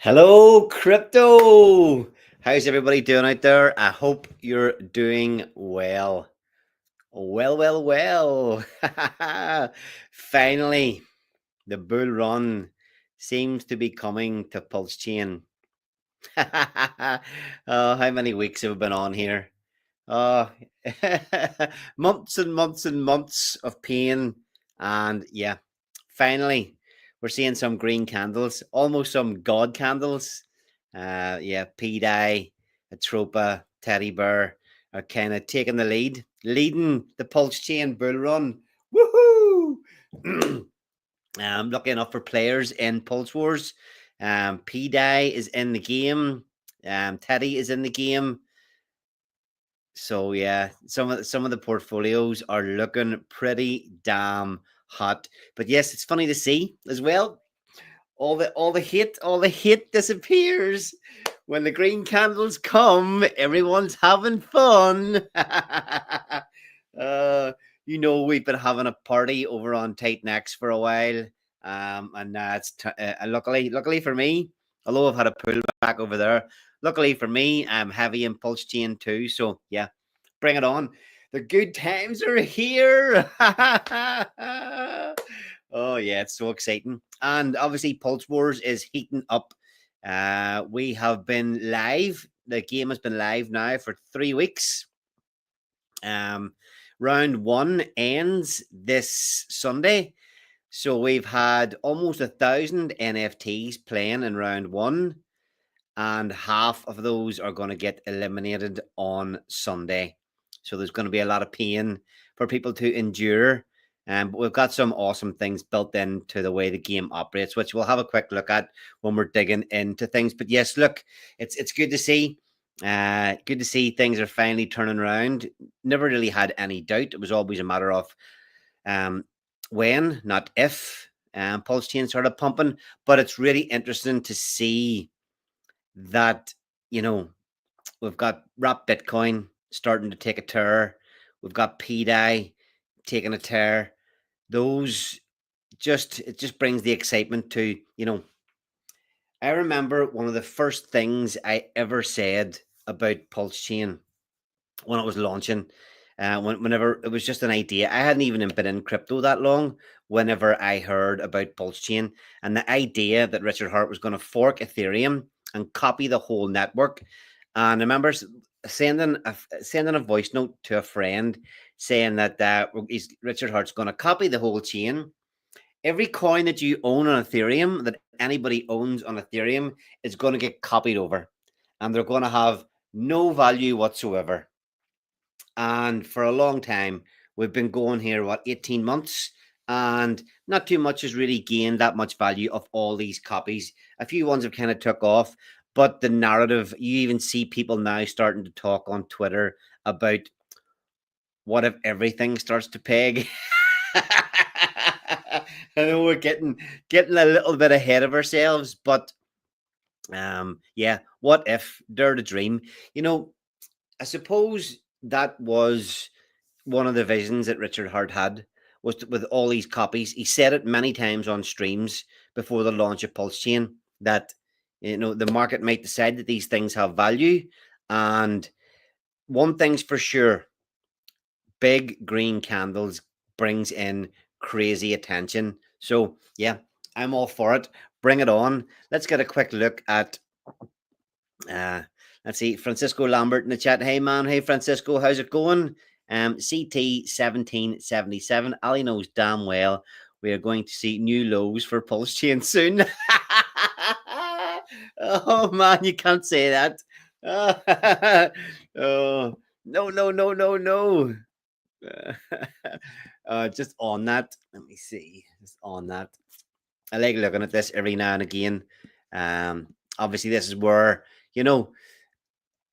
Hello, crypto. How's everybody doing out there? I hope you're doing well. Well. Finally, the bull run seems to be coming to Pulsechain. Oh, how many weeks have we been on here? Oh, months and months and months of pain. And yeah, finally, we're seeing some green candles, almost some god candles. Yeah, P-Dye, Atropa, Teddy Bear are kind of taking the lead, leading the Pulsechain bull run. Woohoo! Looking up for players in Pulse Wars. P-Dye is in the game. Teddy is in the game. So yeah, some of the portfolios are looking pretty damn hot. But yes, it's funny to see as well. All the hate disappears when the green candles come. Everyone's having fun. uh, we've been having a party over on Tight Necks for a while, and luckily for me, although I've had a pullback over there. Luckily for me, I'm heavy in Pulse Chain too. So yeah, bring it on. The good times are here. Oh yeah, it's so exciting. And obviously Pulse Wars is heating up. We have been live. The game has been live now for 3 weeks. Round one ends this Sunday. So we've had almost 1,000 NFTs playing in round one, and half of those are going to get eliminated on Sunday. So there's going to be a lot of pain for people to endure. But we've got some awesome things built into the way the game operates, which we'll have a quick look at when we're digging into things. But yes, look, it's good to see. Good to see things are finally turning around. Never really had any doubt. It was always a matter of um, when, not if, Pulse Chain started pumping. But it's really interesting to see that, you know, we've got Wrap Bitcoin starting to take a tear. We've got PDI taking a tear. Those it just brings the excitement to, I remember one of the first things I ever said about Pulse Chain when it was launching. Whenever it was just an idea, I hadn't even been in crypto that long. Whenever I heard about Pulse Chain and the idea that Richard Hart was going to fork Ethereum and copy the whole network, and I remember sending a voice note to a friend saying that Richard Hart's going to copy the whole chain. Every coin that you own on Ethereum, that anybody owns on Ethereum, is going to get copied over, and they're going to have no value whatsoever. And for a long time, we've been going here, 18 months, and not too much has really gained that much value of all these copies. A few ones have kind of took off, but the narrative, you even see people now starting to talk on Twitter about what if everything starts to peg. I know we're getting a little bit ahead of ourselves, but yeah, what if? Dare to dream. I suppose that was one of the visions that Richard Hart had, was with all these copies. He said it many times on streams before the launch of Pulse Chain that the market might decide that these things have value, and one thing's for sure: big green candles brings in crazy attention. So yeah, I'm all for it. Bring it on. Let's get a quick look at uh let's see, Francisco Lambert in the chat. Hey man, hey Francisco, how's it going? CT 1777. Ali knows damn well we are going to see new lows for Pulse Chain soon. Oh man, you can't say that. Oh no. Just on that, let me see. Just on that, I like looking at this every now and again. Obviously, this is where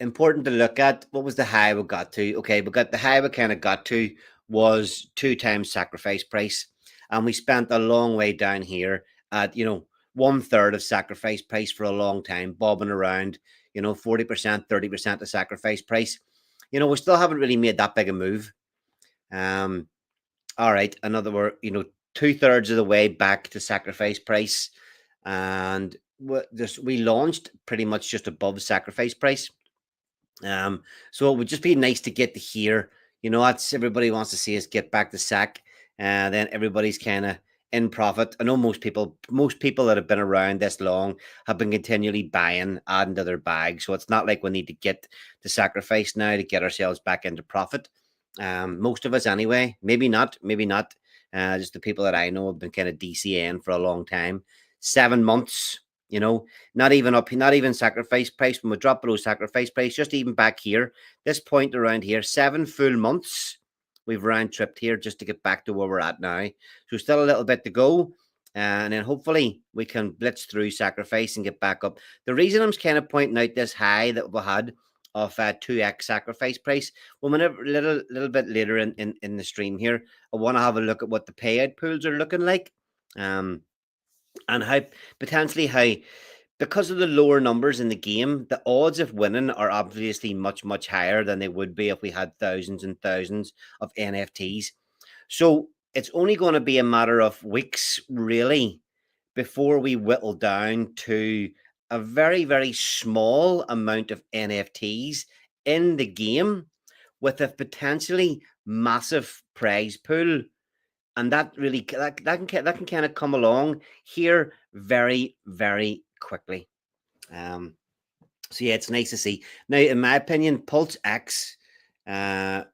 important to look at. What was the high we got to? Okay, we got the high we kind of got to was 2 times sacrifice price, and we spent a long way down here at 1/3 of sacrifice price for a long time, bobbing around 40%, 30% of sacrifice price. We still haven't really made that big a move. All right, another word, 2/3 of the way back to sacrifice price, and we launched pretty much just above sacrifice price. So it would just be nice to get to hear, that's everybody wants to see us get back to sack. Then everybody's kind of in profit. I know most people that have been around this long have been continually buying, adding to their bag. So it's not like we need to get the sacrifice now to get ourselves back into profit. Most of us anyway, maybe not, maybe not. Just the people that I know have been kind of DCN for a long time. 7 months, not even up, not even sacrifice price. When we drop below sacrifice price, just even back here, this point around here, 7 full months we've round tripped here just to get back to where we're at now. So still a little bit to go. And then hopefully we can blitz through sacrifice and get back up. The reason I'm kind of pointing out this high that we had of 2x sacrifice price, well, whenever little bit later in the stream here, I want to have a look at what the payout pools are looking like. And how potentially how, because of the lower numbers in the game, the odds of winning are obviously much, much higher than they would be if we had thousands and thousands of NFTs. So it's only going to be a matter of weeks, really, before we whittle down to a very, very small amount of NFTs in the game with a potentially massive prize pool. And that really that can kind of come along here very, very quickly. So yeah, it's nice to see. Now, in my opinion, Pulse X, I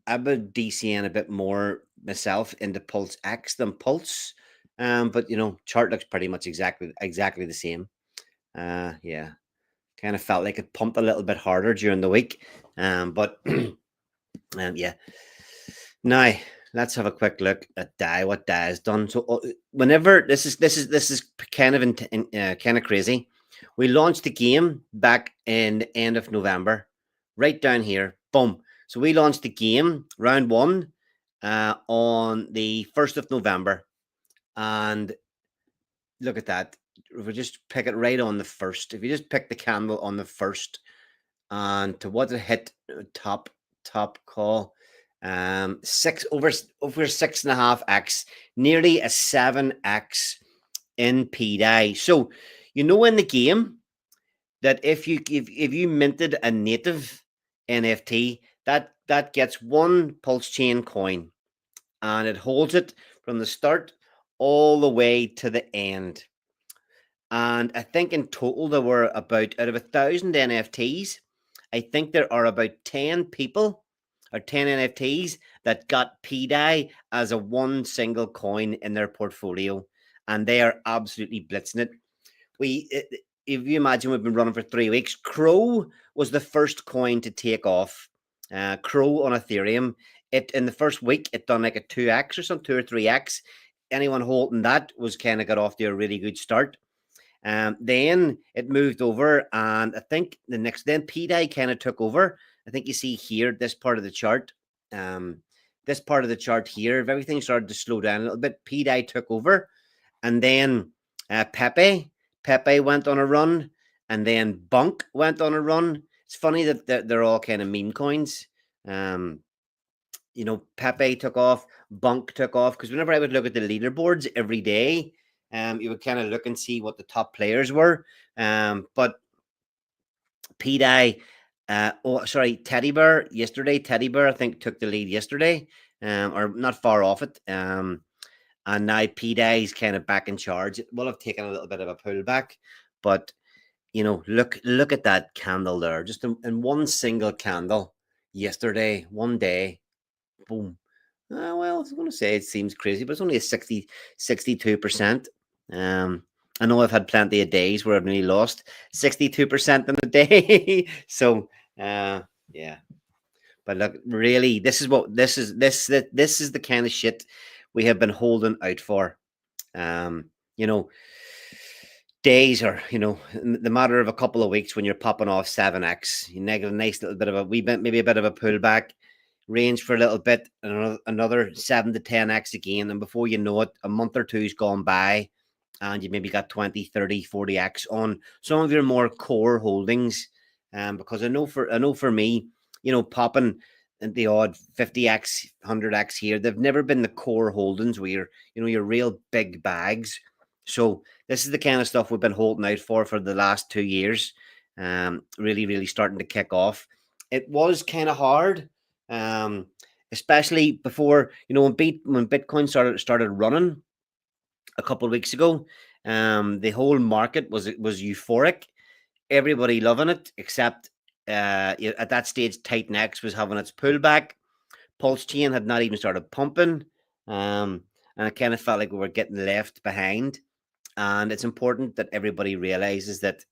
would DCN a bit more myself into Pulse X than Pulse. But chart looks pretty much exactly the same. Yeah, kind of felt like it pumped a little bit harder during the week. But yeah. Now let's have a quick look at DAI. What DAI has done. So whenever this is kind of crazy. We launched the game back in the end of November, right down here. Boom. So we launched the game round one on the 1st of November, and look at that. If we just pick it right on the first, if you just pick the candle on the first, and to what it hit top call, 6.5x, nearly a 7x in PDAI. So in the game that if you minted a native NFT, that gets one Pulsechain coin, and it holds it from the start all the way to the end. And I think in total there were about, out of 1,000 NFTs, I think there are about 10 people or 10 NFTs that got PDAI as a one single coin in their portfolio, and they are absolutely blitzing it. If you imagine, we've been running for 3 weeks. Crow was the first coin to take off. Crow on Ethereum. It in the first week it done like a 2x or something, 2 or 3x. Anyone holding that was kind of got off to a really good start. Then it moved over, and I think then PDAI kind of took over. I think you see here this part of the chart. This part of the chart here, if everything started to slow down a little bit, PDAI took over, and then Pepe went on a run, and then Bunk went on a run. It's funny that they're all kind of meme coins. Pepe took off, Bunk took off, because whenever I would look at the leaderboards every day, you would kind of look and see what the top players were. But PDAI, Teddy Bear yesterday. Teddy Bear, I think, took the lead yesterday, or not far off it. And now PDAI is kind of back in charge. It will have taken a little bit of a pullback, but look at that candle there, just in one single candle yesterday, one day, boom. Well, I was going to say it seems crazy, but it's only a 62%. I know I've had plenty of days where I've nearly lost 62% in a day. So, yeah. But look, really, this is the kind of shit we have been holding out for. Days or the matter of a couple of weeks when you're popping off 7x, you negative a nice little bit of maybe a bit of a pullback, range for a little bit, and another 7 to 10x again, and before you know it, a month or two's gone by, and you maybe got 20, 30, 40x on some of your more core holdings. Because I know for me, popping the odd 50x, 100x here, they've never been the core holdings where you're your real big bags. So this is the kind of stuff we've been holding out for the last 2 years. Really, really starting to kick off. It was kind of hard, um, especially before when Bitcoin started running a couple of weeks ago. The whole market was euphoric. Everybody loving it, except at that stage, Titan X was having its pullback. Pulsechain had not even started pumping, and it kind of felt like we were getting left behind. And it's important that everybody realizes that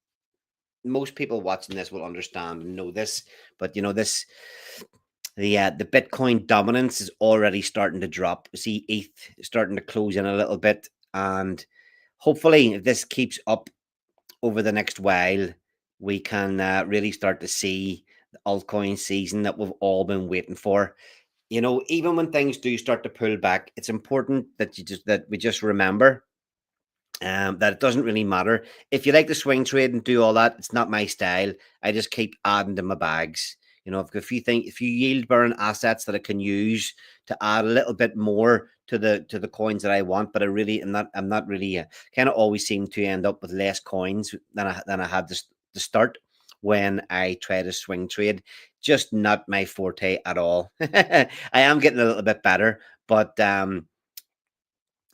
most people watching this will understand and know this, but the Bitcoin dominance is already starting to drop. We see ETH starting to close in a little bit, and hopefully, if this keeps up over the next while, we can really start to see the altcoin season that we've all been waiting for. Even when things do start to pull back, it's important that we just remember that it doesn't really matter. If you like the swing trade and do all that, it's not my style. I just keep adding to my bags. If you yield burn assets that I can use to add a little bit more to the coins that I want, but I'm not really kind of always seem to end up with less coins than I had to start when I try to swing trade. Just not my forte at all. I am getting a little bit better, but yeah,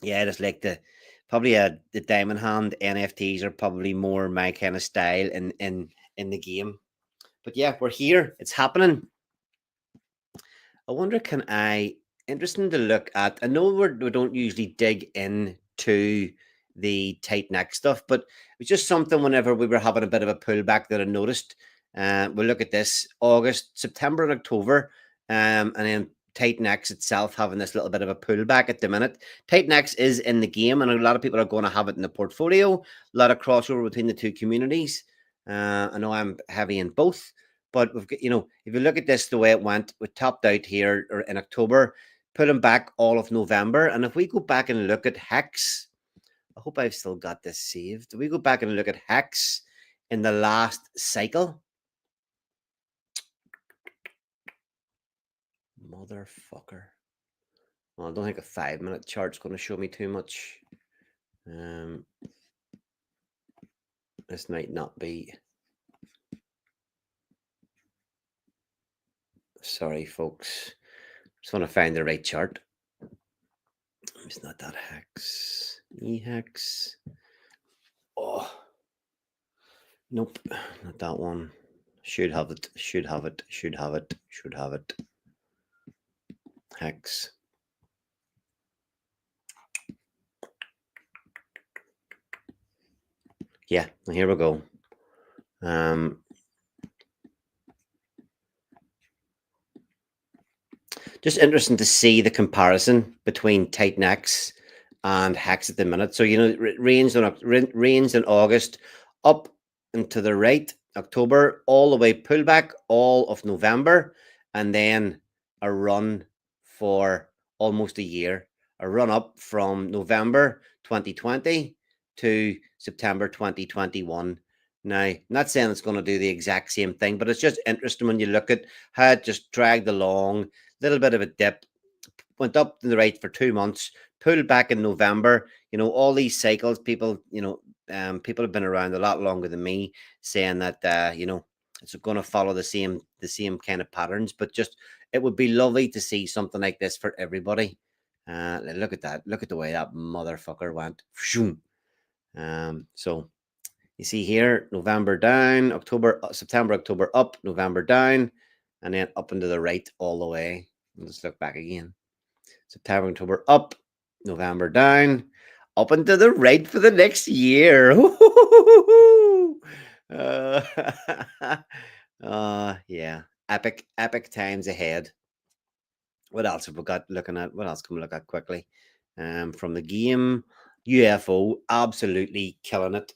I just like the diamond hand NFTs are probably more my kind of style in the game. But yeah, we're here. It's happening. I wonder, can I? Interesting to look at. I know we don't usually dig into the tight neck stuff, but it was just something whenever we were having a bit of a pullback that I noticed. We'll look at this August, September, and October, and then Titan X itself having this little bit of a pullback at the minute. Titan X is in the game, and a lot of people are going to have it in the portfolio. A lot of crossover between the two communities. I know I'm heavy in both. But we've got, if you look at this, the way it went, we topped out here in October, pulling back all of November. And if we go back and look at Hex, I hope I've still got this saved. If we go back and look at Hex in the last cycle, motherfucker. Well, I don't think a 5-minute chart's going to show me too much. This might not be. Sorry, folks. Just want to find the right chart. It's not that Hex. E-Hex. Oh. Nope, not that one. Should have it. Should have it. Should have it. Should have it. Hex. Yeah, here we go. Just interesting to see the comparison between Titan X and Hex at the minute. So range in August, up and to the right, October, all the way pullback all of November, and then a run for almost a year. A run up from November 2020 to September 2021. Now, I'm not saying it's going to do the exact same thing, but it's just interesting when you look at how it just dragged along, little bit of a dip, went up to the right for 2 months, pulled back in November. All these cycles, people have been around a lot longer than me, saying that it's going to follow the same kind of patterns. But just it would be lovely to see something like this for everybody. Look at that! Look at the way that motherfucker went. So you see here, November down, October, September, October up, November down, and then up and to the right all the way. Let's look back again. September, October up, November down, up and to the right for the next year. Yeah, epic times ahead. What else have we got looking at? What else can we look at quickly? From the game, UFO, absolutely killing it.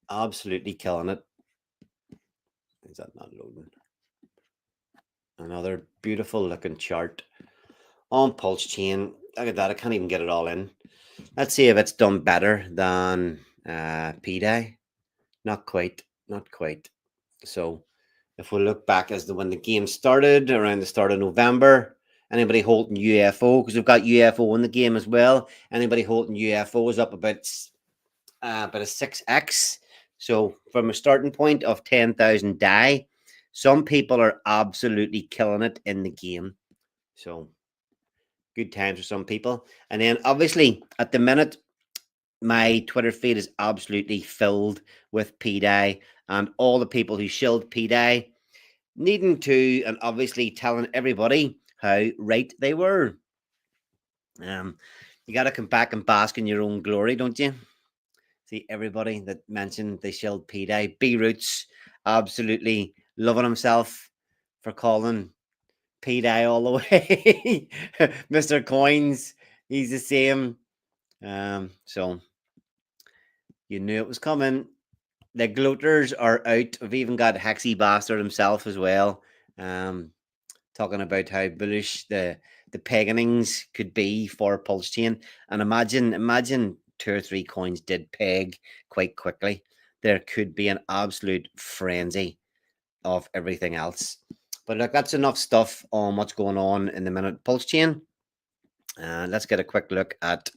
Absolutely killing it. Is that not loading? Another beautiful looking chart on Pulsechain. Look at that. I can't even get it all in. Let's see if it's done better than P-Day. Not quite. Not quite. So if we look back as when the game started, around the start of November, Anybody holding UFO, because we've got UFO in the game as well. Anybody holding UFO is up about a 6x. So from a starting point of 10,000 die, some people are absolutely killing it in the game. So good times for some people. And then obviously at the minute, my Twitter feed is absolutely filled with PDI and all the people who shilled PDI needing to, and obviously telling everybody how right they were. You got to come back and bask in your own glory, don't you? See everybody that mentioned they shilled PDI. B Roots absolutely loving himself for calling PDI all the way. Mr. Coins, he's the same. So you knew it was coming. The gloaters are out. We've even got Hexy Bastard himself as well. Talking about how bullish the peggings could be for Pulsechain. And imagine 2 or 3 coins did peg quite quickly. There could be an absolute frenzy of everything else. But look, that's enough stuff on what's going on in the minute Pulsechain. Let's get a quick look at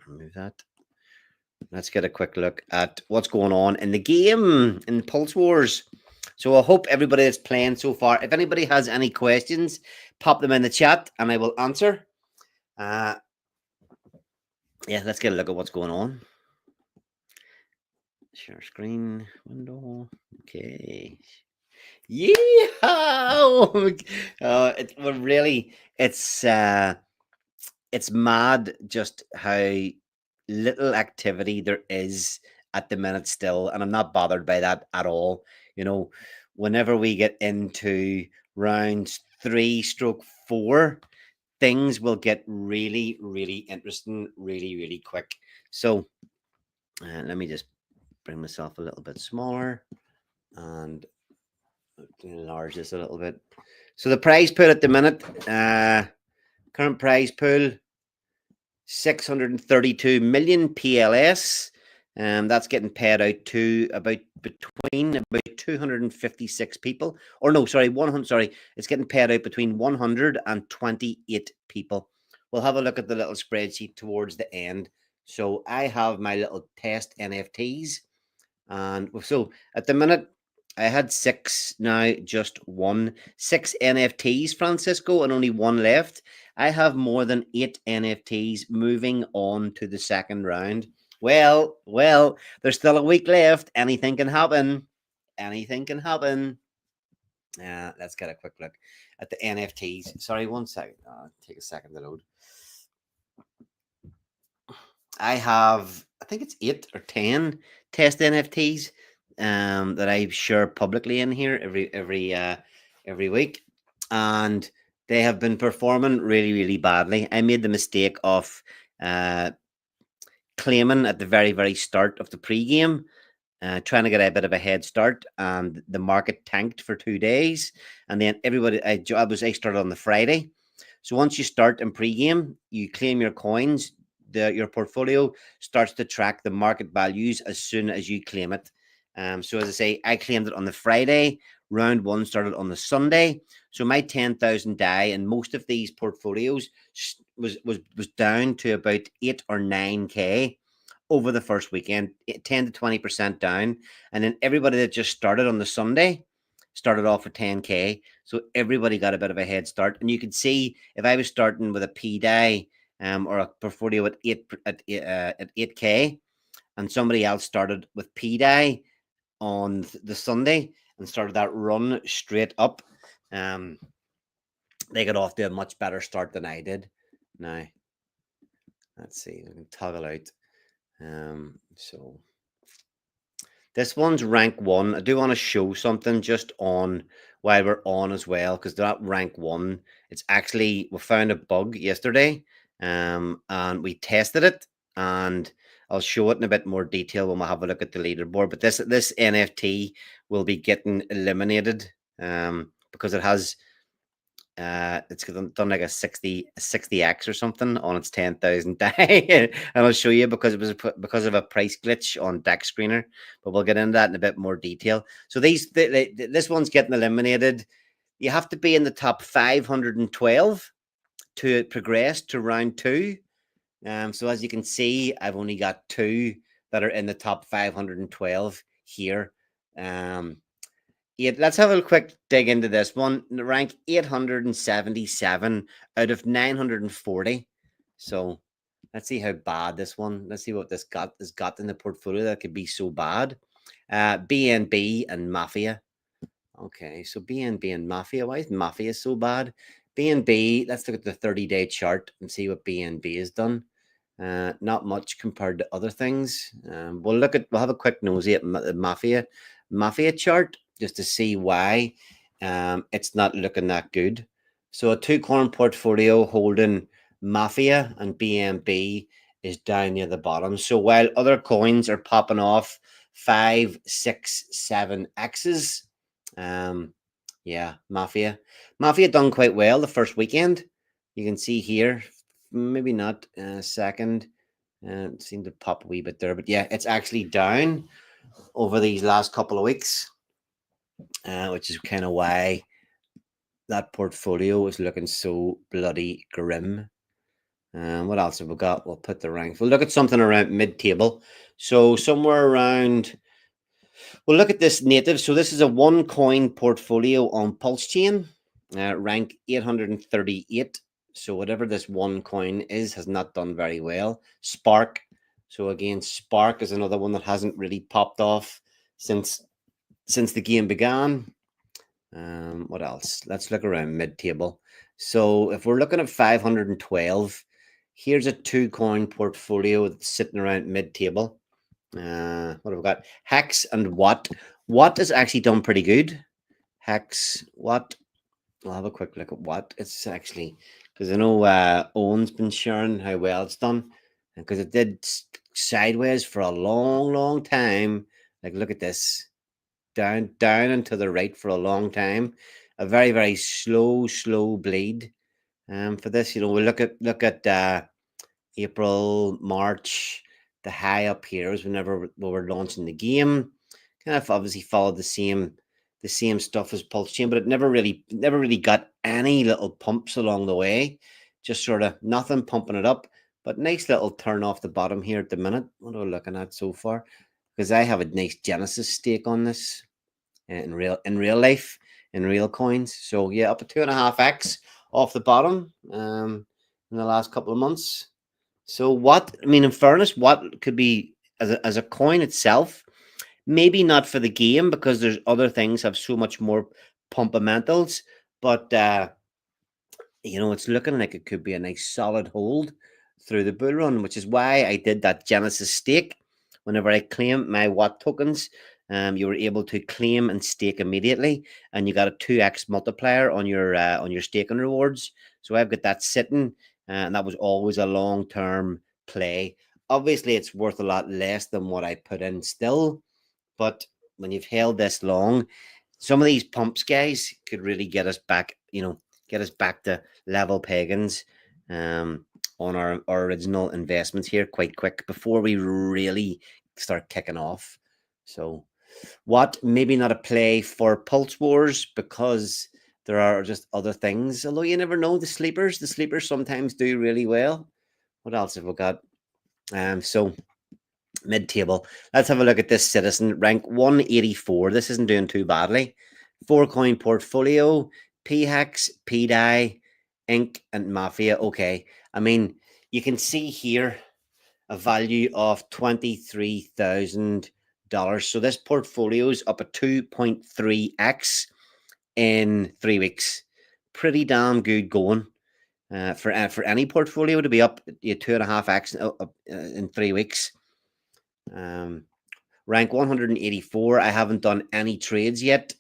remove that. Let's get a quick look at what's going on in the game in Pulse Wars. So I hope everybody that's playing so far, if anybody has any questions, pop them in the chat and I will answer. Yeah, let's get a look at what's going on. Share screen window. Okay. Yeah. It's mad just how little activity there is at the minute still, and I'm not bothered by that at all. You know, whenever we get into rounds 3/4, things will get really, really interesting, really, really quick. So let me just bring myself a little bit smaller and enlarge this a little bit. So the prize pool at the minute, current prize pool, 632 million PLS. That's getting paid out to about 256 people. Or no, sorry, 100. Sorry, it's getting paid out between 128 people. We'll have a look at the little spreadsheet towards the end. So I have my little test NFTs, and so at the minute I had 6, now just 6 NFTs, Francisco, and only 1 left. I have more than 8 NFTs moving on to the second round. Well, there's still a week left. Anything can happen. Anything can happen. Let's get a quick look at the NFTs. Sorry, 1 second. Take a second to load. I have, I think it's 8 or 10 test NFTs that I share publicly in here every week, and they have been performing really, really badly. I made the mistake of claiming at the very, very start of the pregame, trying to get a bit of a head start, and the market tanked for 2 days, and then I started on the Friday. So once you start in pregame, you claim your coins. Your portfolio starts to track the market values as soon as you claim it. So as I say, I claimed it on the Friday. Round 1 started on the Sunday. So my 10,000 die in most of these portfolios was down to about 8 or 9K over the first weekend, 10 to 20% down. And then everybody that just started on the Sunday started off with 10K. So everybody got a bit of a head start. And you could see if I was starting with a P die or a portfolio at 8K, and somebody else started with P die on the Sunday and started that run straight up, they got off to a much better start than I did. Now, let's see, we can toggle out. So this one's rank 1. I do want to show something just on while we're on as well, because they're at rank 1. It's actually, we found a bug yesterday, and we tested it, and I'll show it in a bit more detail when we have a look at the leaderboard. But this NFT will be getting eliminated because it has it's done like a 60x or something on its 10,000 die, and I'll show you because it was because of a price glitch on Deck Screener. But we'll get into that in a bit more detail. So this one's getting eliminated. You have to be in the top 512 to progress to round two. So as you can see, I've only got two that are in the top 512 here. Let's have a quick dig into this one. Rank 877 out of 940. So let's see how bad this one. Let's see what this got in the portfolio that could be so bad. BNB and Mafia. Okay, so BNB and Mafia. Why is Mafia so bad? BNB, let's look at the 30-day chart and see what BNB has done. Not much compared to other things. We'll have a quick nosy at the Mafia chart just to see why it's not looking that good. So a two-coin portfolio holding Mafia and BNB is down near the bottom. So while other coins are popping off 5, 6, 7 X's, yeah, Mafia done quite well the first weekend. You can see here, maybe not second, seemed to pop a wee bit there, but yeah, it's actually down over these last couple of weeks, which is kind of why that portfolio is looking so bloody grim. What else have we got? We'll put the ranks. We'll look at something around mid-table. So somewhere around, we'll look at this native. So this is a one coin portfolio on Pulsechain, rank 838. So whatever this one coin is has not done very well. Spark. So again, Spark is another one that hasn't really popped off since the game began. What else? Let's look around mid-table. So if we're looking at 512, here's a two coin portfolio that's sitting around mid-table. What have we got? Hex and Watt. Watt has actually done pretty good. Hex, Watt. I'll have a quick look at Watt. It's actually, because I know Owen's been sharing how well it's done, because it did sideways for a long, long time. Like, look at this. Down and to the right for a long time. A very, very slow bleed. For this, we look at April, March. The high up here is whenever we were launching the game. Kind of obviously followed the same stuff as Pulsechain, but it never really got any little pumps along the way. Just sort of nothing pumping it up. But nice little turn off the bottom here at the minute. What are we looking at so far? Because I have a nice Genesis stake on this in real life, in real coins. So yeah, up to 2.5x off the bottom in the last couple of months. So what, I mean, in fairness, what could be as a coin itself, maybe not for the game because there's other things have so much more pumpamentals, but it's looking like it could be a nice solid hold through the bull run, which is why I did that Genesis stake. Whenever I claimed my Watt tokens, you were able to claim and stake immediately, and you got a 2x multiplier on your staking rewards. So I've got that sitting, and that was always a long-term play. Obviously, it's worth a lot less than what I put in still, but when you've held this long, some of these pumps, guys, could really get us back, get us back to level pagans on our original investments here quite quick before we really start kicking off. So what, maybe not a play for Pulse Wars because there are just other things, although you never know. The sleepers sometimes do really well. What else have we got? So mid-table, let's have a look at this Citizen, rank 184. This isn't doing too badly. 4-coin portfolio, PHEX, PDI, Inc, and Mafia. Okay, I mean, you can see here a value of $23,000. So this portfolio is up at 2.3x in 3 weeks. Pretty damn good going for any portfolio to be up 2.5x in 3 weeks. Rank 184. I haven't done any trades yet,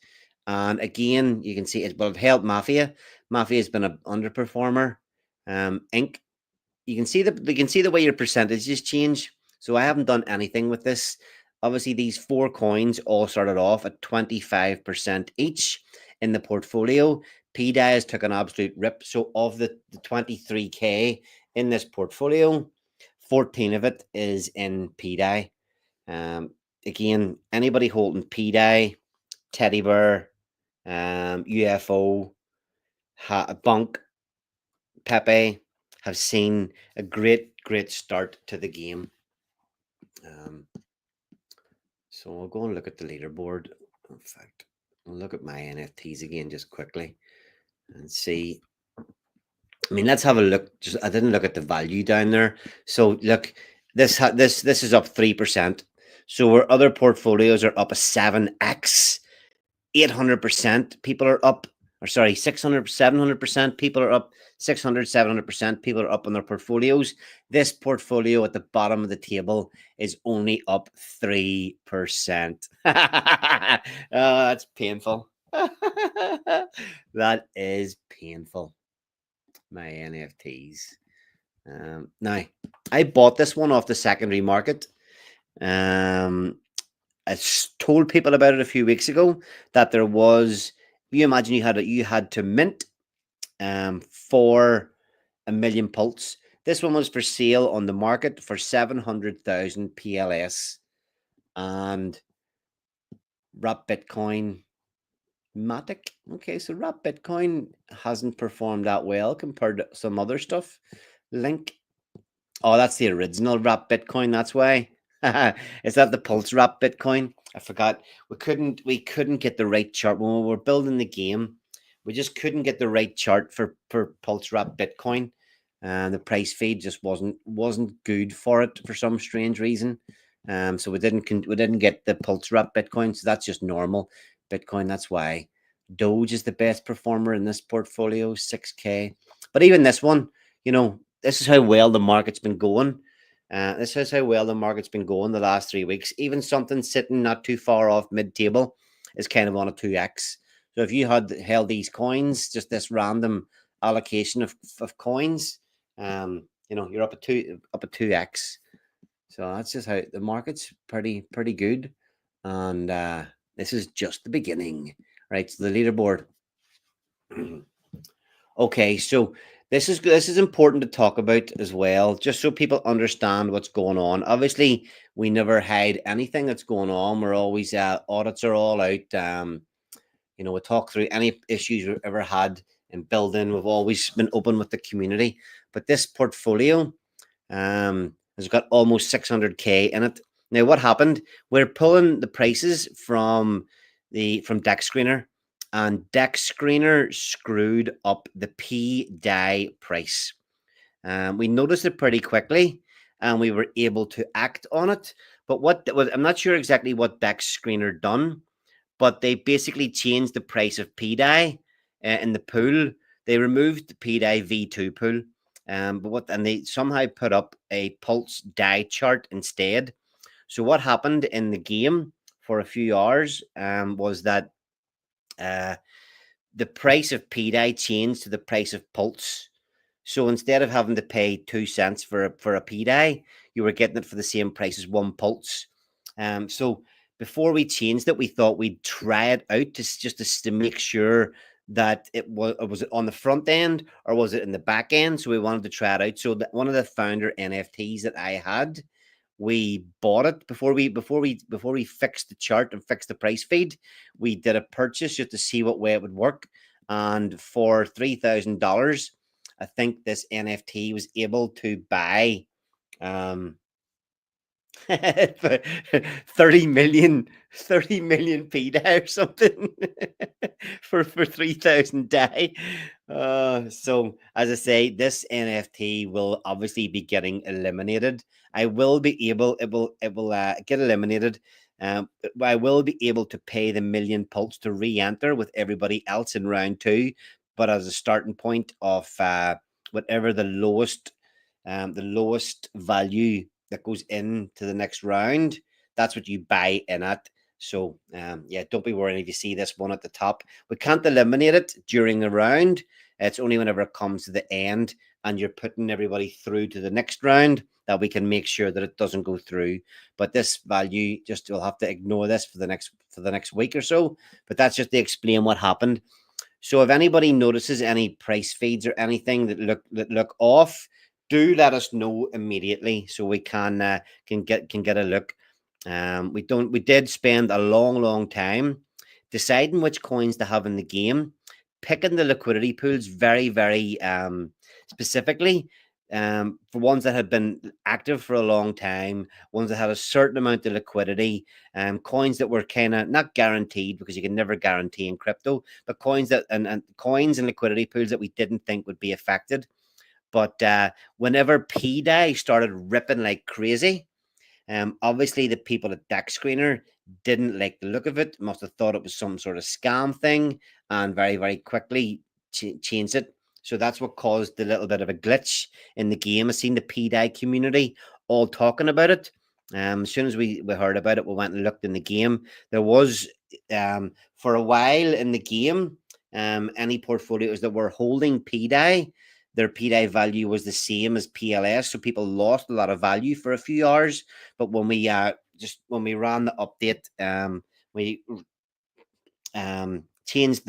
and again, you can see it. But I've held Mafia. Mafia has been an underperformer. Inc. You can see the way your percentages change. So I haven't done anything with this. Obviously, these 4 coins all started off at 25% each in the portfolio. PDAS took an absolute rip. So of the 23K in this portfolio, 14 of it is in PDI. Again, anybody holding PDI, Teddy Bear, UFO, Bunk, Pepe have seen a great start to the game. So we'll go and look at the leaderboard. In fact, I'll look at my NFTs again just quickly and see. I mean, let's have a look. Just I didn't look at the value down there. So look, this is up 3%. So where other portfolios are up a 7x, 800%. People are up, or sorry, 600, 700%. People are up 600, 700%. People are up on their portfolios. This portfolio at the bottom of the table is only up 3%. Oh, that's painful. That is painful. My NFTs. Now, I bought this one off the secondary market. I told people about it a few weeks ago that there was. You imagine you had to mint for a million pulse. This one was for sale on the market for 700,000 PLS, and Wrap Bitcoin Matic. Okay, so Wrap Bitcoin hasn't performed that well compared to some other stuff. Link. Oh, that's the original Wrap Bitcoin. That's why. Is that the Pulse Wrap Bitcoin? I forgot. We couldn't get the right chart when we were building the game. We just couldn't get the right chart for Pulse Wrap Bitcoin, and the price feed just wasn't good for it for some strange reason. So we didn't get the Pulse Wrap Bitcoin. So that's just normal Bitcoin. That's why Doge is the best performer in this portfolio, 6K. But even this one, this is how well the market's been going. This is how well the market's been going the last 3 weeks. Even something sitting not too far off mid-table is kind of on a 2x. So if you had held these coins, just this random allocation of coins, you're up at 2x. So that's just how the market's pretty good. And this is just the beginning. Right, so the leaderboard. Okay, so this is important to talk about as well, just so people understand what's going on. Obviously, we never hide anything that's going on. We're always audits are all out. We talk through any issues we've ever had in building. We've always been open with the community. But this portfolio has got almost 600K in it. Now, what happened? We're pulling the prices from Deck Screener, and Deck Screener screwed up the P-DAI price. We noticed it pretty quickly, and we were able to act on it. But I'm not sure exactly what Deck Screener done, but they basically changed the price of P-DAI in the pool. They removed the P-DAI V2 pool, and they somehow put up a Pulse DAI chart instead. So what happened in the game for a few hours was that the price of P-DAI changed to the price of Pulse. So instead of having to pay 2 cents for a P-DAI, you were getting it for the same price as one Pulse. So before we changed it, we thought we'd try it out to make sure that it was on the front end or was it in the back end. So we wanted to try it out. So one of the founder NFTs that I had, we bought it before we fixed the chart and fixed the price feed. We did a purchase just to see what way it would work, and for $3,000, I think this NFT was able to buy 30 million PDA or something for 3,000 DAI. So as I say, this NFT will obviously be getting eliminated. It will get eliminated. I will be able to pay the million pulse to re-enter with everybody else in round 2, but as a starting point of whatever the lowest value that goes into the next round, that's what you buy in at. So don't be worried if you see this one at the top. We can't eliminate it during the round. It's only whenever it comes to the end and you're putting everybody through to the next round that we can make sure that it doesn't go through. But this value, we'll have to ignore this for the next week or so. But that's just to explain what happened. So if anybody notices any price feeds or anything that look off, do let us know immediately so we can get a look. We did spend a long time deciding which coins to have in the game, picking the liquidity pools very, very specifically, for ones that had been active for a long time, ones that had a certain amount of liquidity, coins that were kind of not guaranteed, because you can never guarantee in crypto, but coins that and coins and liquidity pools that we didn't think would be affected. But whenever PDAI started ripping like crazy, obviously the people at Deck Screener didn't like the look of it, must have thought it was some sort of scam thing, and very, very quickly changed it. So that's what caused the little bit of a glitch in the game. I seen the PDAI community all talking about it. As soon as we heard about it, we went and looked in the game. There was, for a while in the game, any portfolios that were holding PDAI, their PDAI value was the same as PLS. So people lost a lot of value for a few hours. But when we when we ran the update, we changed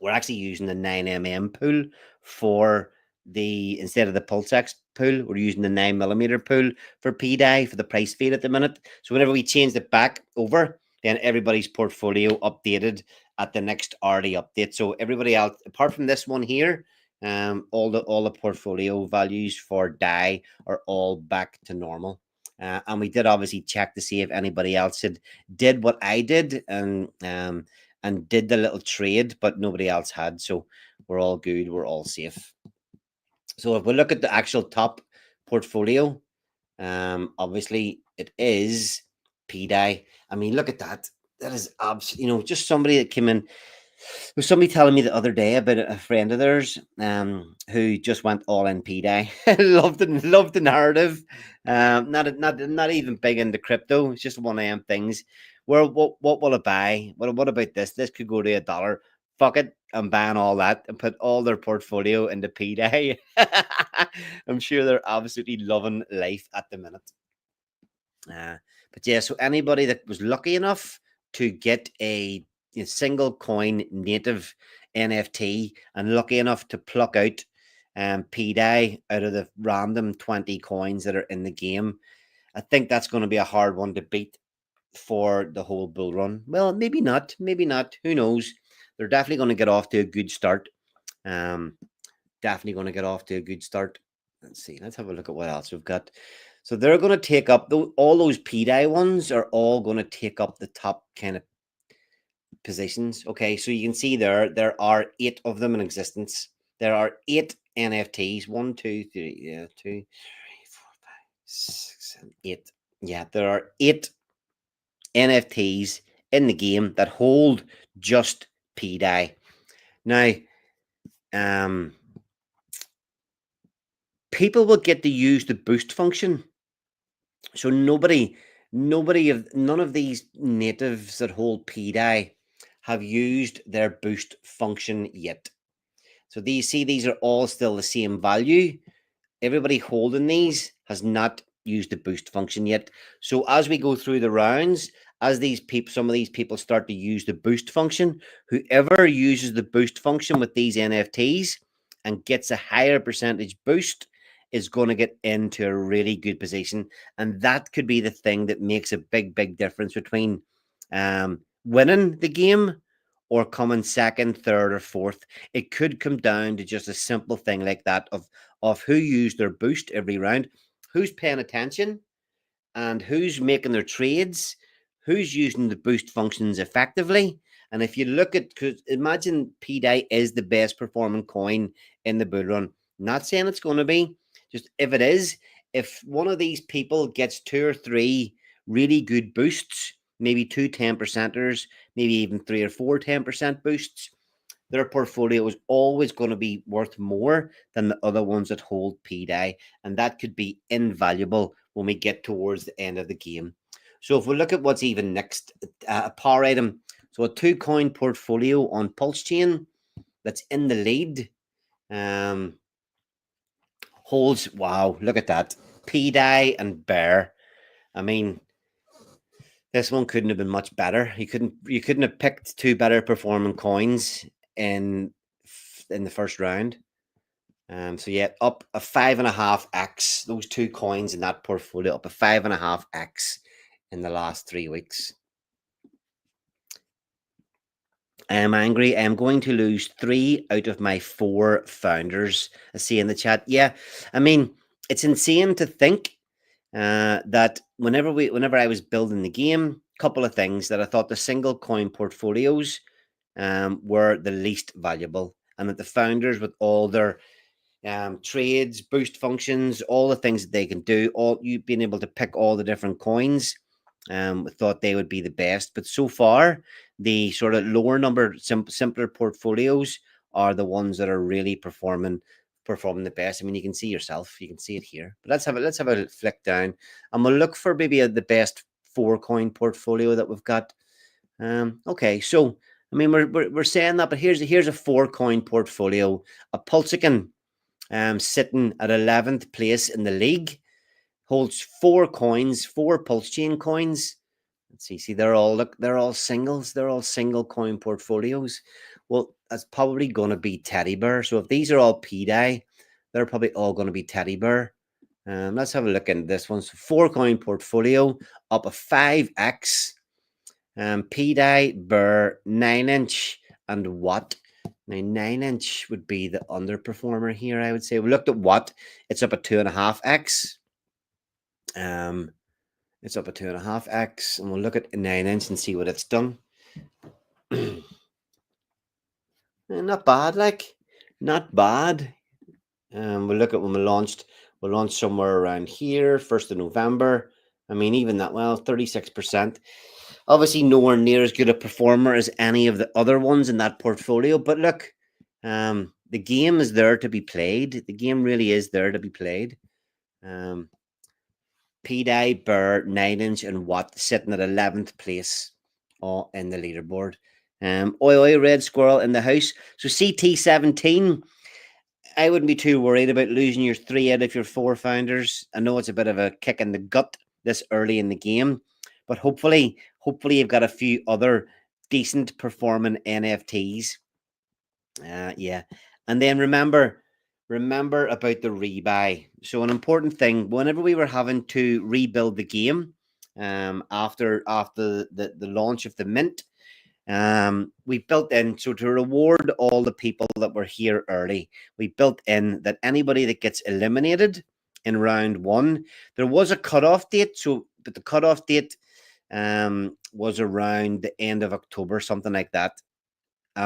we're actually using the 9mm pool for instead of the Pulsechain pool, we're using the 9mm pool for PDAI for the price feed at the minute. So whenever we changed it back over, then everybody's portfolio updated at the next RD update. So everybody else, apart from this one here, all the portfolio values for DAI are all back to normal. And we did obviously check to see if anybody else did what I did, and did the little trade, but nobody else had. So we're all good. We're all safe. So if we look at the actual top portfolio, obviously it is PDAI. I mean, look at that. That is absolutely, just somebody that came in. There was somebody telling me the other day about a friend of theirs, who just went all in PDAI. Loved the narrative. Not even big into crypto. It's just one of them things. Where what will I buy? What about this? This could go to $1. Fuck it, I'm buying all that and put all their portfolio into PDAI. I'm sure they're absolutely loving life at the minute. But yeah, so anybody that was lucky enough to get a single coin native NFT and lucky enough to pluck out PDAI out of the random 20 coins that are in the game, I think that's going to be a hard one to beat for the whole bull run. Well, maybe not. Who knows? They're definitely going to get off to a good start. Definitely going to get off to a good start. Let's see. Let's have a look at what else we've got. So they're going to take up all those PDAI ones are all going to take up the top kind of positions. Okay, so you can see there are 8 of them in existence. There are 8 NFTs. 1, 2, 3, 2, 3, 4, 5, 6, 7, 8. Yeah, there are 8 NFTs in the game that hold just PDAI. Now, people will get to use the boost function. So none of these natives that hold PDAI have used their boost function yet. So these are all still the same value. Everybody holding these has not used the boost function yet. So as we go through the rounds, as some of these people start to use the boost function, whoever uses the boost function with these NFTs and gets a higher percentage boost is going to get into a really good position. And that could be the thing that makes a big, big difference between winning the game or coming second, third, or fourth. It could come down to just a simple thing like that of who used their boost every round, who's paying attention, and who's making their trades, who's using the boost functions effectively. And if you look at, because imagine PDAI is the best performing coin in the bull run. Not saying it's going to be, just if it is, if one of these people gets 2 or 3 really good boosts, maybe 2 10%ers, maybe even 3 or 4 10% boosts, their portfolio is always going to be worth more than the other ones that hold PDAI, and that could be invaluable when we get towards the end of the game. So if we look at what's even next, a power item, so a 2-coin portfolio on Pulsechain that's in the lead, holds, wow, look at that, PDAI and Bear. I mean, this one couldn't have been much better. You couldn't have picked 2 better performing coins in the first round. So yeah, up a 5.5x. Those 2 coins in that portfolio up a 5.5x in the last 3 weeks. I am angry. I am going to lose 3 out of my 4 founders. I see in the chat. Yeah, I mean, it's insane to think that whenever I was building the game, couple of things that I thought the single coin portfolios were the least valuable, and that the founders with all their trades, boost functions, all the things that they can do, all you being able to pick all the different coins, thought they would be the best. But so far, the sort of lower number, simpler portfolios are the ones that are really performing the best. I mean, you can see yourself, you can see it here. But let's have a flick down, and we'll look for maybe the best 4 coin portfolio that we've got. Okay, so I mean, we're saying that, but here's a 4 coin portfolio, a Pulsechain sitting at 11th place in the league, holds 4 coins, 4 Pulsechain coins. Let's see, they're all singles, they're all single coin portfolios. Well, that's probably going to be Teddy Bear. So if these are all PDI, they're probably all going to be Teddy Bear. Let's have a look at this one. So 4 coin portfolio up a 5x. PDI, Bear, 9-inch, and Watt. Now, 9-inch would be the underperformer here, I would say. We looked at Watt, it's up at 2.5x. It's up at 2.5x, and we'll look at 9-inch and see what it's done. Not bad, like, not bad. We'll look at when we launched. We'll launch somewhere around here, 1st of November. I mean, even that, well, 36%. Obviously, nowhere near as good a performer as any of the other ones in that portfolio. But look, the game is there to be played. The game really is there to be played. PDI, Bear, 9-inch, and Watt sitting at 11th place in the leaderboard. Oi, Red Squirrel in the house. So CT17, I wouldn't be too worried about losing your 3 out of your 4 founders. I know it's a bit of a kick in the gut this early in the game, but hopefully you've got a few other decent performing NFTs. Yeah, and then remember about the rebuy. So an important thing, whenever we were having to rebuild the game, after the launch of the mint, we built in, so to reward all the people that were here early, we built in that anybody that gets eliminated in round 1, there was a cutoff date. So, but the cutoff date was around the end of October, something like that.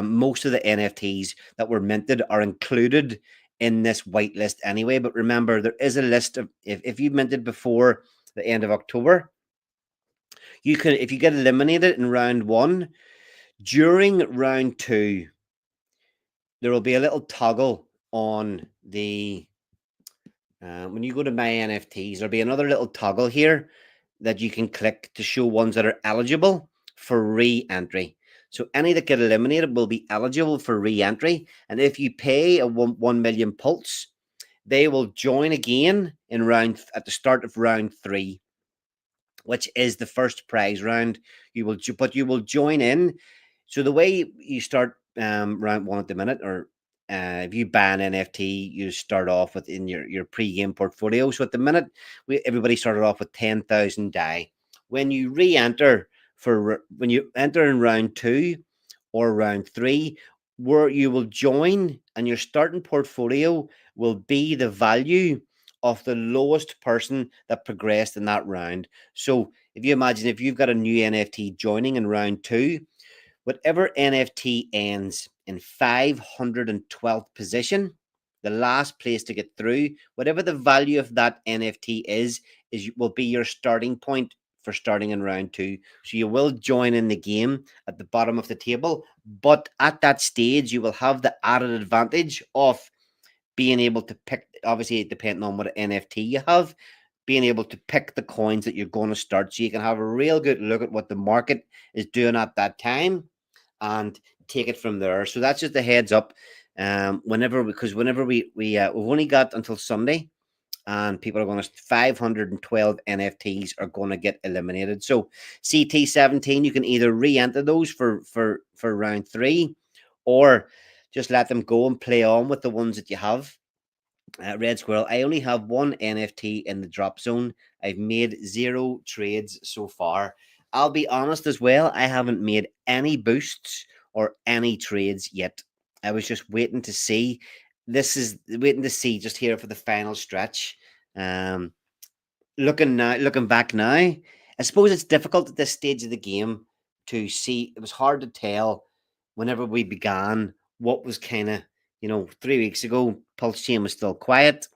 Most of the NFTs that were minted are included in this whitelist anyway. But remember, there is a list of, if you minted before the end of October, you can, if you get eliminated in round 1, during round 2, there will be a little toggle on the when you go to my NFTs, there'll be another little toggle here that you can click to show ones that are eligible for re-entry. So any that get eliminated will be eligible for re-entry, and if you pay a 1 million pulse, they will join again in at the start of round 3, which is the first prize round. You will join in. So the way you start round 1 at the minute, or if you ban NFT, you start off within your pre-game portfolio. So at the minute, everybody started off with 10,000 DAI. When you re-enter when you enter in round 2 or round 3, where you will join, and your starting portfolio will be the value of the lowest person that progressed in that round. So if you imagine, if you've got a new NFT joining in round 2, whatever NFT ends in 512th position, the last place to get through, whatever the value of that NFT is will be your starting point for starting in round 2. So you will join in the game at the bottom of the table, but at that stage, you will have the added advantage of being able to pick, obviously depending on what NFT you have, being able to pick the coins that you're going to start, so you can have a real good look at what the market is doing at that time and take it from there. So that's just a heads up. Whenever we've only got until Sunday, and people are going to 512 NFTs are going to get eliminated. So CT17, you can either re-enter those for round 3, or just let them go and play on with the ones that you have. Red Squirrel, I only have 1 NFT in the drop zone. I've made 0 trades so far. I'll be honest as well, I haven't made any boosts or any trades yet. I was just waiting to see. This is waiting to see just here for the final stretch. Looking back now, I suppose it's difficult at this stage of the game to see. It was hard to tell whenever we began what was kind of, 3 weeks ago. Pulsechain was still quiet.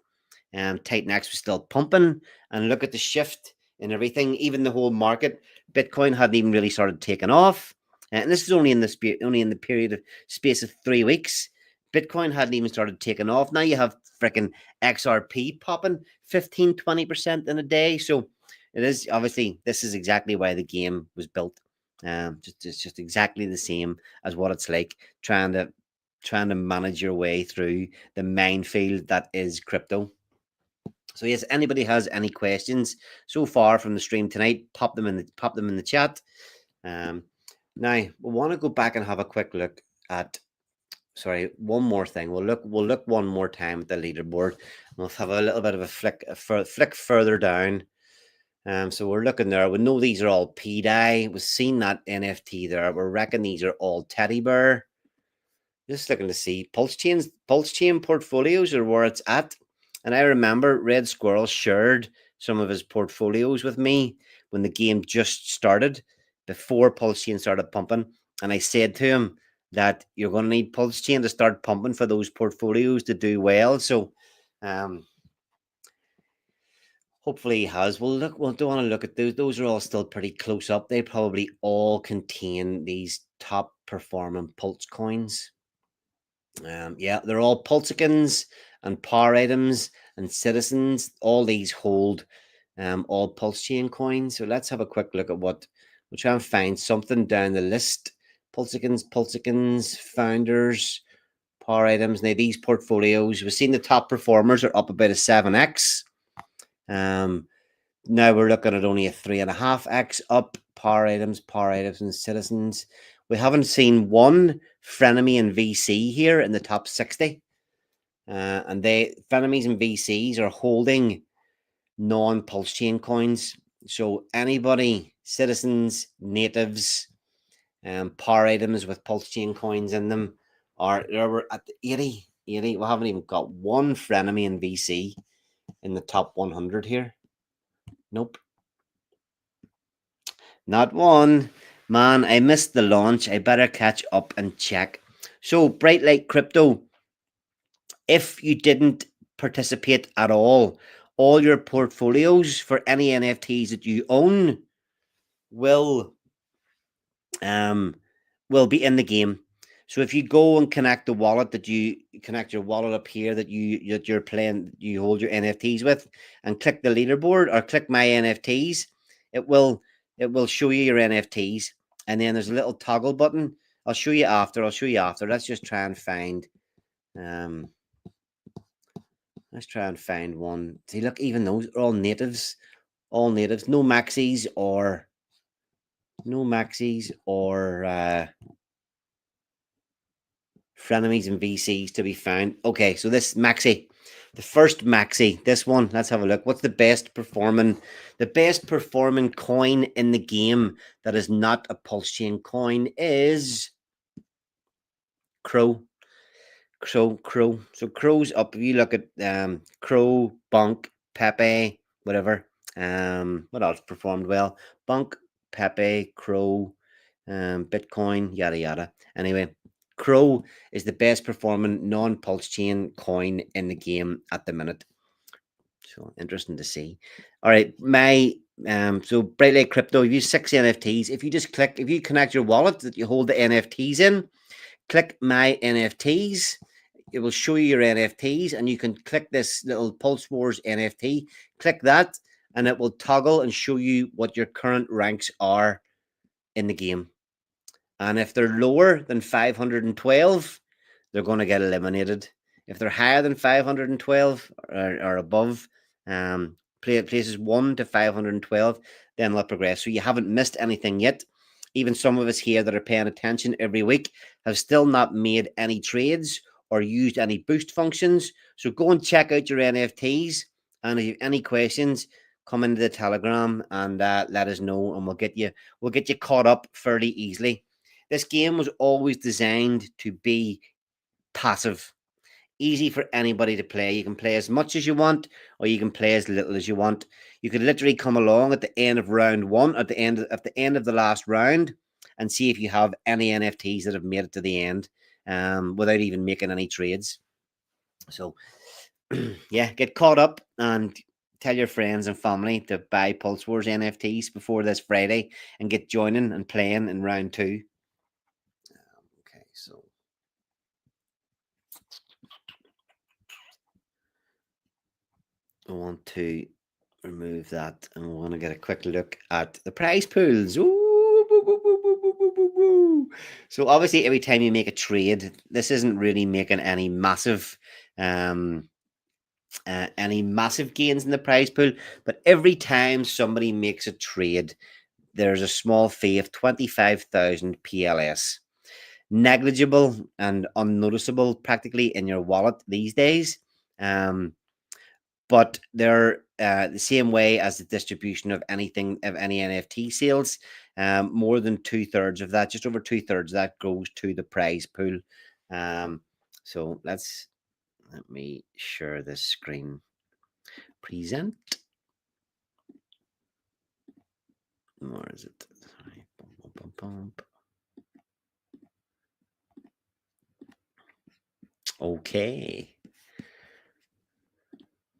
Titan X was still pumping, and look at the shift and everything. Even the whole market, Bitcoin hadn't even really started taking off, and this is only in the period of space of 3 weeks. Bitcoin hadn't even started taking off. Now you have freaking XRP popping 15-20% in a day. So it is obviously, this is exactly why the game was built. It's just exactly the same as what it's like trying to manage your way through the minefield that is crypto. So yes, anybody has any questions so far from the stream tonight, pop them in the chat. Now we want to go back and have a quick look at. Sorry, one more thing. We'll look one more time at the leaderboard. We'll have a little bit of a flick further down. So we're looking there. We know these are all PDAI. We've seen that NFT there. We reckon these are all teddy bear. Just looking to see Pulsechain portfolios or where it's at. And I remember Red Squirrel shared some of his portfolios with me when the game just started, before Pulsechain started pumping. And I said to him that you're going to need Pulsechain to start pumping for those portfolios to do well. So hopefully he has. We'll do want to look at those. Those are all still pretty close up. They probably all contain these top performing Pulse coins. Yeah, they're all Pulsechains and Power Items and Citizens. All these hold all Pulsechain coins. So let's have a quick look at what we'll try and find something down the list. Pulsechains, Founders, Power Items. Now these portfolios, we've seen the top performers are up about a 7x. Now we're looking at only a 3.5x up. Power Items, and Citizens. We haven't seen one Frenemy and VC here in the top 60. And Frenemies and VCs are holding non-Pulsechain coins. So anybody, Citizens, Natives, Power Items with Pulsechain coins in them we're at the 80. We haven't even got one Frenemy and VC in the top 100 here. Nope. Not one. Man, I missed the launch. I better catch up and check. So, Bright Light Crypto, if you didn't participate at all your portfolios for any NFTs that you own will be in the game. So if you go and connect the wallet connect your wallet up here that you're playing, you hold your NFTs with, and click the leaderboard or click my NFTs, it will show you your NFTs, and then there's a little toggle button. I'll show you after. Let's just try and find one. See, look, even those are all natives. No maxis or frenemies and VCs to be found. Okay, so this maxi, the first maxi, this one, let's have a look. What's the best performing coin in the game that is not a Pulsechain coin is Crow. So Crow's up. If you look at Crow, Bunk, Pepe, whatever. What else performed well? Bunk, Pepe, Crow, Bitcoin, yada yada. Anyway, Crow is the best performing non-Pulsechain coin in the game at the minute. So interesting to see. All right, so Bright Light Crypto, you use 6 NFTs. If you connect your wallet that you hold the NFTs in, click my NFTs. It will show you your NFTs, and you can click this little Pulse Wars NFT. Click that, and it will toggle and show you what your current ranks are in the game. And if they're lower than 512, they're going to get eliminated. If they're higher than 512 or above, places 1 to 512, then they'll progress. So you haven't missed anything yet. Even some of us here that are paying attention every week have still not made any trades or used any boost functions. So go and check out your NFTs. And if you have any questions, come into the Telegram and let us know, and we'll get you caught up fairly easily. This game was always designed to be passive, easy for anybody to play. You can play as much as you want, or you can play as little as you want. You could literally come along at the end of round one, at the end of the last round, and see if you have any NFTs that have made it to the end, without even making any trades. So, yeah, get caught up and tell your friends and family to buy Pulse Wars NFTs before this Friday and get joining and playing in round two. Okay, so I want to remove that, and we want to get a quick look at the prize pools. Ooh, boo, boo, boo, boo, boo, boo, boo. So obviously, every time you make a trade, this isn't really making any massive gains in the prize pool, but every time somebody makes a trade, there's a small fee of 25,000 PLS. Negligible and unnoticeable practically in your wallet these days. But they're the same way as the distribution of any NFT sales. More than 2/3 of that, just over 2/3 of that, goes to the prize pool. So let me share this screen. Present. Where is it? Sorry. Bump, bump, bump. Okay.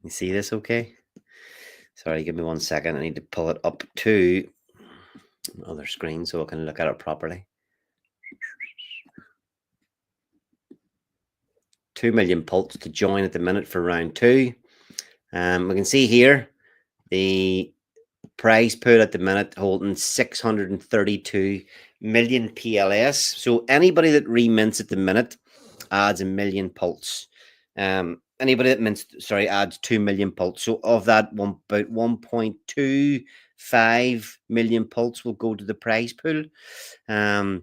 You see this okay? Sorry, give me 1 second. I need to pull it up to another screen so I can look at it properly. 2 million pulse to join at the minute for round two. We can see here the prize pool at the minute holding 632 million PLS. So anybody that remints at the minute adds a million pulse. Anybody that adds 2 million pulse. So of that, about 1.25 million pulse will go to the prize pool. And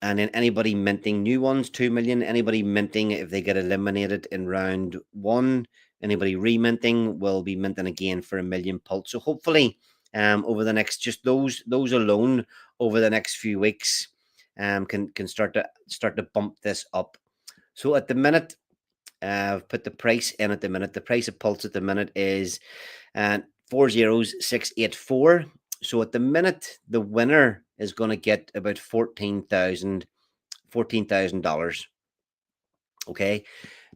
then anybody minting new ones, 2 million. Anybody minting, if they get eliminated in round one, anybody reminting will be minting again for 1 million pulse. So hopefully, over the next, just those alone over the next few weeks, can start to bump this up. So at the minute, I've put the price in at the minute. The price of pulse at the minute is 40684. So at the minute, the winner is going to get about $14,000. Okay.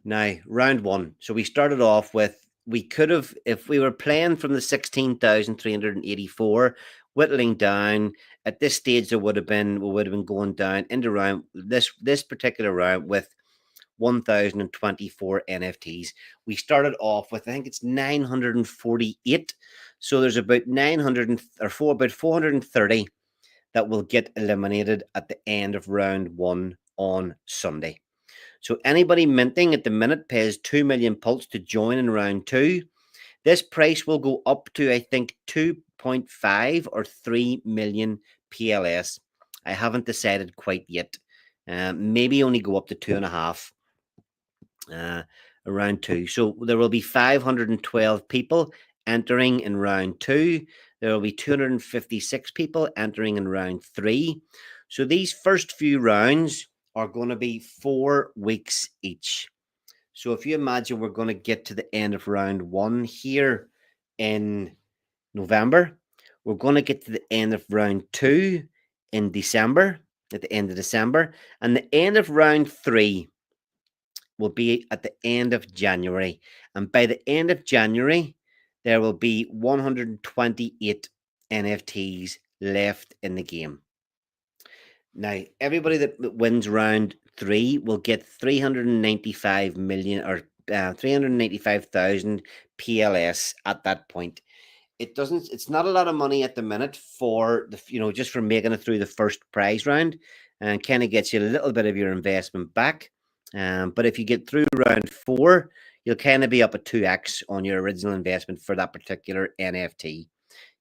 Now, round one. So we started off with, we could have, if we were playing from the 16,384, whittling down, at this stage, we would have been going down into round this particular round with 1,024 NFTs. We started off with, I think it's 948. So there's about 430 that will get eliminated at the end of round one on Sunday. So anybody minting at the minute pays 2 million pulse to join in round two. This price will go up to, I think, 2.5 or 3 million PLS. I haven't decided quite yet. Maybe only go up to 2.5. Round two. So there will be 512 people entering in round two. There will be 256 people entering in round three. So these first few rounds are going to be 4 weeks each. So if you imagine we're going to get to the end of round one here in November, we're going to get to the end of round two in December, at the end of December, and the end of round three will be at the end of January. And by the end of January, there will be 128 NFTs left in the game. Now, everybody that wins round three will get 395 million or 395,000 PLS at that point. It's not a lot of money at the minute for just for making it through the first prize round, and kind of gets you a little bit of your investment back. But if you get through round four, you'll kind of be up at 2x on your original investment for that particular NFT.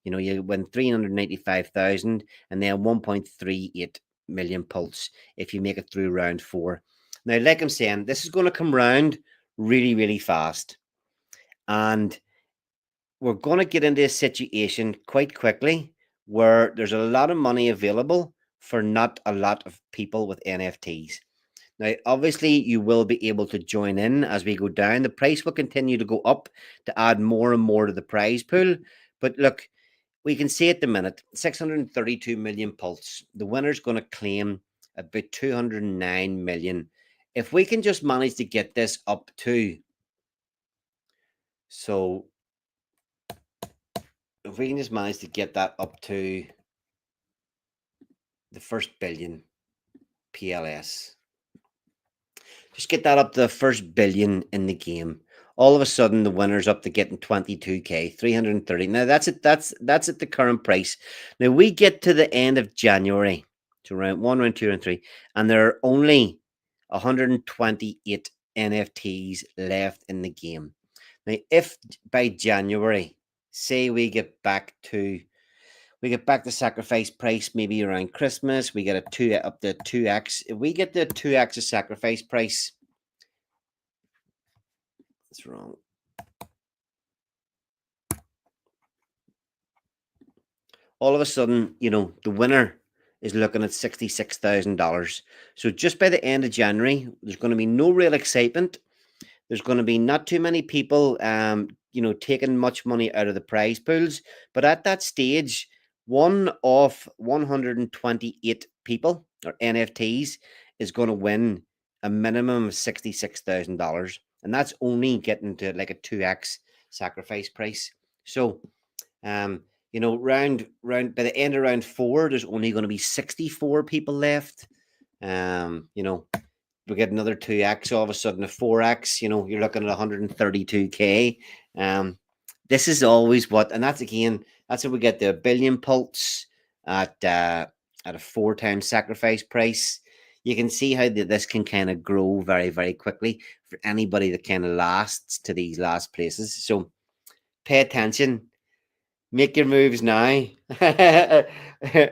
You win 395,000 and then 1.38 million pulse if you make it through round four. Now, like I'm saying, this is going to come round really, really fast. And we're going to get into a situation quite quickly where there's a lot of money available for not a lot of people with NFTs. Now, obviously, you will be able to join in as we go down. The price will continue to go up to add more and more to the prize pool. But look, we can see at the minute 632 million pulse. The winner's going to claim about 209 million. If we can just manage to get this up to, so if we can just manage to get that up to the first billion PLS, just get that up to the first billion in the game. All of a sudden, the winner's up to getting 22k, 330. Now that's it. That's at the current price. Now we get to the end of January, to round one, round two, and three, and there are only 128 NFTs left in the game. Now, if by January, say we get back to sacrifice price maybe around Christmas. We get a two up to 2x. If we get the 2x of sacrifice price, that's wrong. All of a sudden, the winner is looking at $66,000. So just by the end of January, there's going to be no real excitement. There's going to be not too many people, taking much money out of the prize pools. But at that stage, one of 128 people or NFTs is going to win a minimum of $66,000. And that's only getting to like a 2x sacrifice price. So, round by the end of round four, there's only going to be 64 people left. We get another 2x, all of a sudden a 4x, you're looking at 132k. This is always and that's how we get the billion pulse at a 4 times sacrifice price. You can see how this can kind of grow very, very quickly for anybody that kind of lasts to these last places. So pay attention, make your moves now. It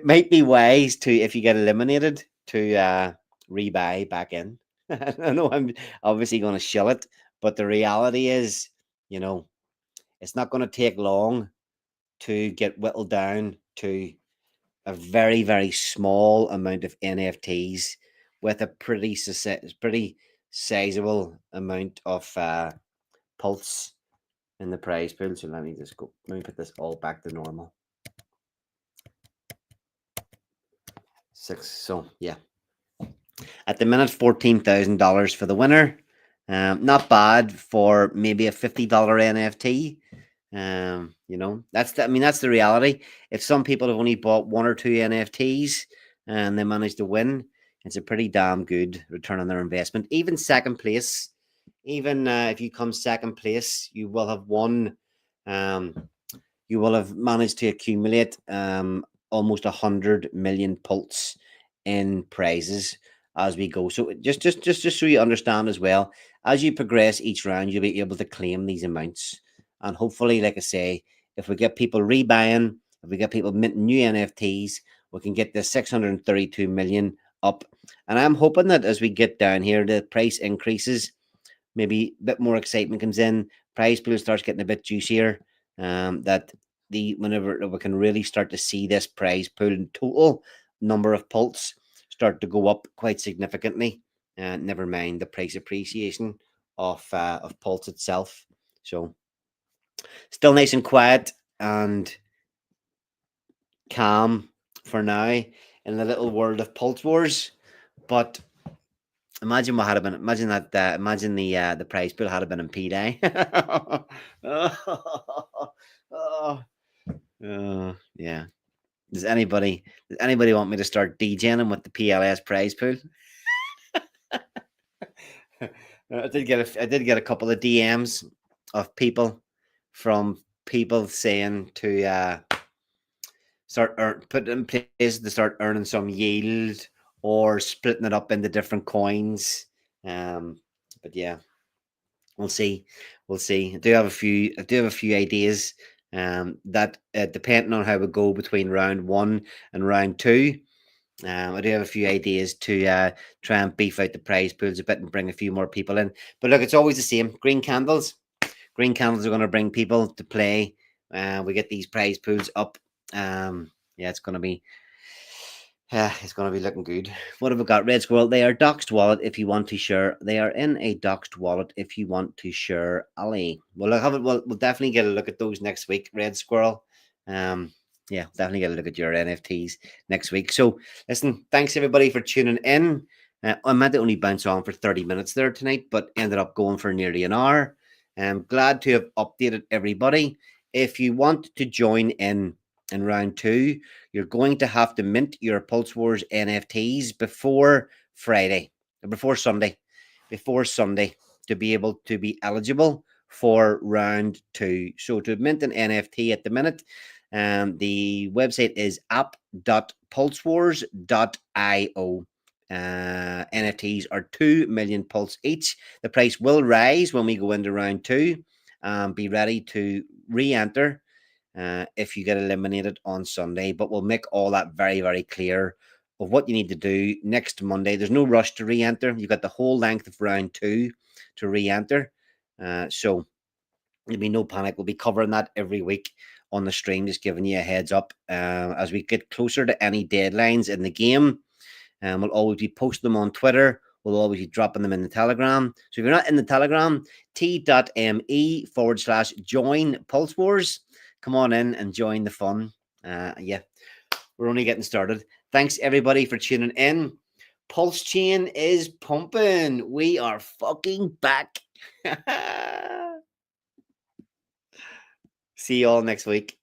might be wise to, if you get eliminated, to rebuy back in. I know I'm obviously going to shill it, but the reality is, it's not going to take long to get whittled down to a very, very small amount of NFTs with a pretty sizable amount of pulse in the prize pool. So let me put this all back to normal. 6. So yeah, at the minute, $14,000 for the winner. Not bad for maybe a $50 NFT. That's the reality. If some people have only bought 1 or 2 NFTs and they manage to win, it's a pretty damn good return on their investment. Even second place, if you come second place, you will have won. You will have managed to accumulate almost 100 million pulse in prizes as we go. So just so you understand as well, as you progress each round, you'll be able to claim these amounts. And hopefully, like I say, if we get people rebuying, if we get people minting new NFTs, we can get the 632 million up. And I'm hoping that as we get down here, the price increases, maybe a bit more excitement comes in, prize pool starts getting a bit juicier, that whenever we can really start to see this prize pool in total number of pulse start to go up quite significantly, and never mind the price appreciation of pulse itself. So still nice and quiet and calm for now in the little world of Pulse Wars, but imagine what had been. Imagine that. Imagine the prize pool had been in P-Day. Yeah. Does anybody want me to start DJing with the PLS prize pool? I did get a couple of DMs of people saying to put in place to start earning some yield or splitting it up into different coins. But yeah, we'll see. I do have a few ideas. That depending on how we go between round 1 and round 2. I do have a few ideas to try and beef out the prize pools a bit and bring a few more people in. But look, it's always the same. Green candles. Green candles are going to bring people to play. We get these prize pools up. Yeah, it's going to be Yeah, it's going to be looking good. What have we got? Red Squirrel. They are doxed wallet if you want to share. They are in a doxed wallet if you want to share Ali. Well, I have it. We'll definitely get a look at those next week. Red Squirrel. Um, yeah, definitely get a look at your NFTs next week. So, listen, thanks everybody for tuning in. I meant to only bounce on for 30 minutes there tonight, but ended up going for nearly an hour. I'm glad to have updated everybody. If you want to join in round two, you're going to have to mint your Pulse Wars NFTs before Friday, before Sunday to be able to be eligible for round two. So to mint an NFT at the minute, the website is app.pulsewars.io. NFTs are 2 million pulse each. The price will rise when we go into round two. Be ready to re-enter if you get eliminated on Sunday. But we'll make all that very, very clear of what you need to do next Monday. There's no rush to re-enter. You've got the whole length of round two to re-enter. So there'll be no panic. We'll be covering that every week on the stream, just giving you a heads up as we get closer to any deadlines in the game. And we'll always be posting them on Twitter. We'll always be dropping them in the Telegram. So if you're not in the Telegram, t.me/join Pulse Wars. Come on in and join the fun. Yeah, we're only getting started. Thanks everybody for tuning in. Pulsechain is pumping. We are fucking back. See you all next week.